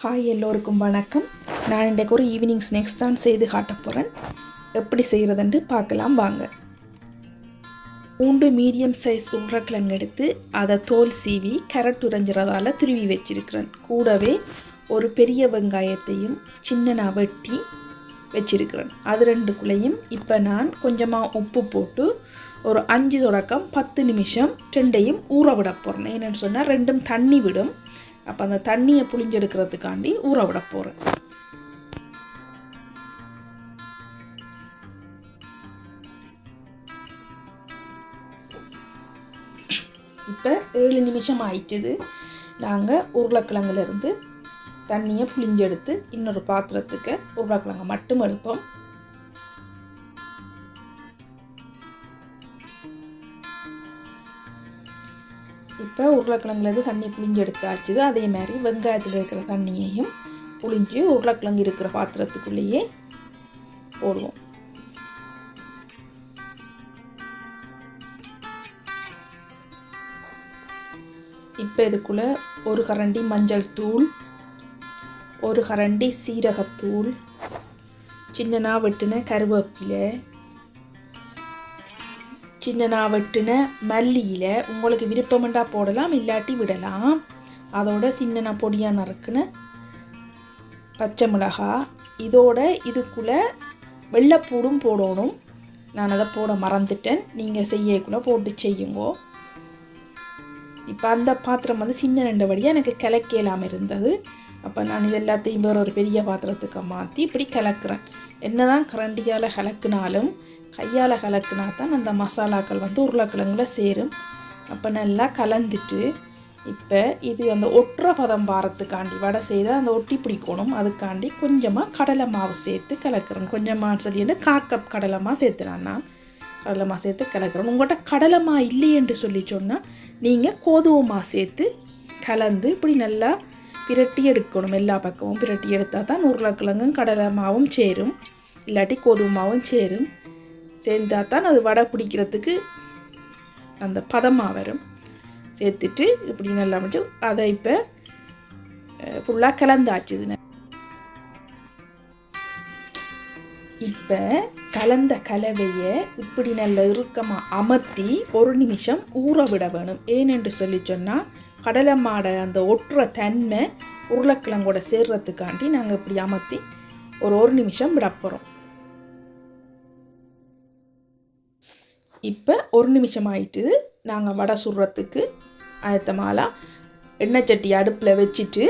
Hi எல்லோருக்கும் வணக்கம். நான் இன்றைக்கு ஒரு ஈவினிங் ஸ்நாக்ஸ் தான் செய்து காட்ட போகிறேன். எப்படி செய்கிறதுன்ட்டு பார்க்கலாம் வாங்க. 3 மீடியம் சைஸ் உருளைக்கிழங்கு எடுத்து அதை தோல் சீவி கேரட் உறைஞ்சிறதால துருவி வச்சிருக்கிறேன். கூடவே ஒரு பெரிய வெங்காயத்தையும் சின்னனா வெட்டி வச்சிருக்கிறேன். அது ரெண்டுக்குள்ளேயும் இப்போ நான் கொஞ்சமாக உப்பு போட்டு ஒரு 5 தொடக்கம் 10 நிமிஷம் ரெண்டையும் ஊற விட போகிறேன். என்னென்னு சொன்னால் ரெண்டும் தண்ணி விடும். அப்போ அந்த தண்ணியை புளிஞ்செடுக்கிறதுக்காண்டி ஊற விட போகிறேன். இப்போ 7 நிமிஷம் ஆயிடுச்சுது. நாங்கள் உருளைக்கிழங்குலேருந்து தண்ணியை புளிஞ்செடுத்து இன்னொரு பாத்திரத்துக்கு உருளைக்கிழங்கை மட்டும் எடுப்போம். இப்போ உருளைக்கிழங்குலேருந்து தண்ணி புளிஞ்சு எடுத்தாச்சுது. அதே மாதிரி வெங்காயத்தில் இருக்கிற தண்ணியையும் புளிஞ்சு உருளைக்கிழங்கு இருக்கிற பாத்திரத்துக்குள்ளேயே போடுவோம். இப்போ இதுக்குள்ளே ஒரு கரண்டி மஞ்சள் தூள், ஒரு கரண்டி சீரகத்தூள், சின்னனா வெட்டின கருவேப்பிலை, சின்னனா வெட்டின மல்லியில் உங்களுக்கு விருப்பமெண்டா போடலாம், இல்லாட்டி விடலாம். அதோட சின்னனா பொடியாக நறுக்குன பச்சை மிளகாய், இதோட இதுக்குள்ளே வெள்ளைப்பூடும் போடணும். நான் அதை போட மறந்துட்டேன். நீங்கள் செய்யக்குள்ளே போட்டு செய்யுங்கோ. இப்போ அந்த பாத்திரம் வந்து சின்ன 2 வழியாக எனக்கு கிளக்கலாம் இருந்தது. அப்போ நான் இது எல்லாத்தையும் வேறு ஒரு பெரிய பாத்திரத்துக்கு மாற்றி இப்படி கிளக்குறேன். என்ன தான் கரண்டியால் கிளக்குனாலும் கையால் கலக்குனா தான் அந்த மசாலாக்கள் வந்து உருளைக்கிழங்குல சேரும். அப்போ நல்லா கலந்துட்டு இப்போ இது அந்த ஒட்டுற பதம் பாரத்துக்காண்டி வடை செய்தால் அந்த ஒட்டி பிடிக்கணும். அதுக்காண்டி கொஞ்சமாக கடலை மாவு சேர்த்து கலக்கிறேன். கொஞ்சமாக சொல்லிட்டு 1/4 கப் கடலை மாவு சேர்த்துனான். நான் கடலை மாவு சேர்த்து கலக்கிறேன். உங்கள்கிட்ட கடலை மாவு இல்லையென்று சொல்லி சொன்னால் நீங்கள் கோதுமை மாவு சேர்த்து கலந்து இப்படி நல்லா பிரட்டி எடுக்கணும். எல்லா பக்கமும் பிரட்டி எடுத்தால் தான் உருளைக்கிழங்கும் கடலை மாவும் சேரும், இல்லாட்டி கோதுமை மாவும் சேரும். சேர்ந்தால் தான் அது வடை பிடிக்கிறதுக்கு அந்த பதமாக வரும். சேர்த்துட்டு இப்படி நல்லா மட்டும் அதை இப்போ ஃபுல்லாக கலந்தாச்சுது. இப்போ கலந்த கலவையை இப்படி நல்ல இறுக்கமாக அமர்த்தி 1 நிமிஷம் ஊற விட வேணும். ஏனென்று சொல்லி சொன்னால் கடலை மாடை அந்த ஒட்டுற தன்மை உருளைக்கிழங்கோட சேர்றதுக்காண்டி நாங்கள் இப்படி அமர்த்தி ஒரு 1 நிமிஷம் விட போகிறோம். இப்போ 1 நிமிஷம் ஆயிட்டு நாங்கள் வடை சுடுறதுக்கு ஆயத்தமாலாம். எண்ணெய் சட்டி அடுப்பில் வச்சுட்டு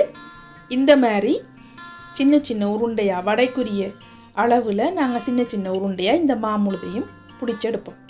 இந்த மாதிரி சின்ன சின்ன உருண்டையாக வடைக்குரிய அளவில் நாங்கள் சின்ன சின்ன உருண்டையாக இந்த மாமுழுதையும் பிடிச்செடுப்போம்.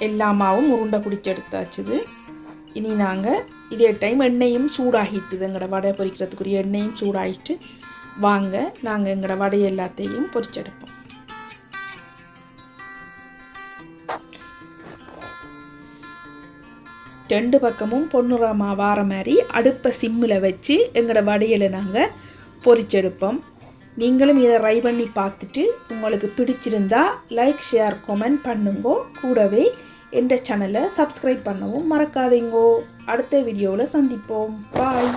எல்லா மாவும் உருண்டை பிடிச்சி எடுத்தாச்சுது. இனி நாங்கள் இதே டைம் எண்ணெயும் சூடாகிட்டுது. எங்களோட வடை பொரிக்கிறதுக்குரிய எண்ணெயும் சூடாகிட்டு வாங்க நாங்கள் எங்களோட வடை எல்லாத்தையும் பொரிச்செடுப்போம். ரெண்டு பக்கமும் பொன்னிறமாக வார மாதிரி அடுப்பை சிம்மில் வச்சு எங்களோட வடையில் நாங்கள் பொரிச்செடுப்போம். நீங்களும் இதை ட்ரை பண்ணி பார்த்துட்டு உங்களுக்கு பிடிச்சிருந்தா லைக், ஷேர், கமெண்ட் பண்ணுங்கோ. கூடவே என்ற சேனலை சப்ஸ்கிரைப் பண்ணவும் மறக்காதீங்கோ. அடுத்த வீடியோவில் சந்திப்போம். பாய்.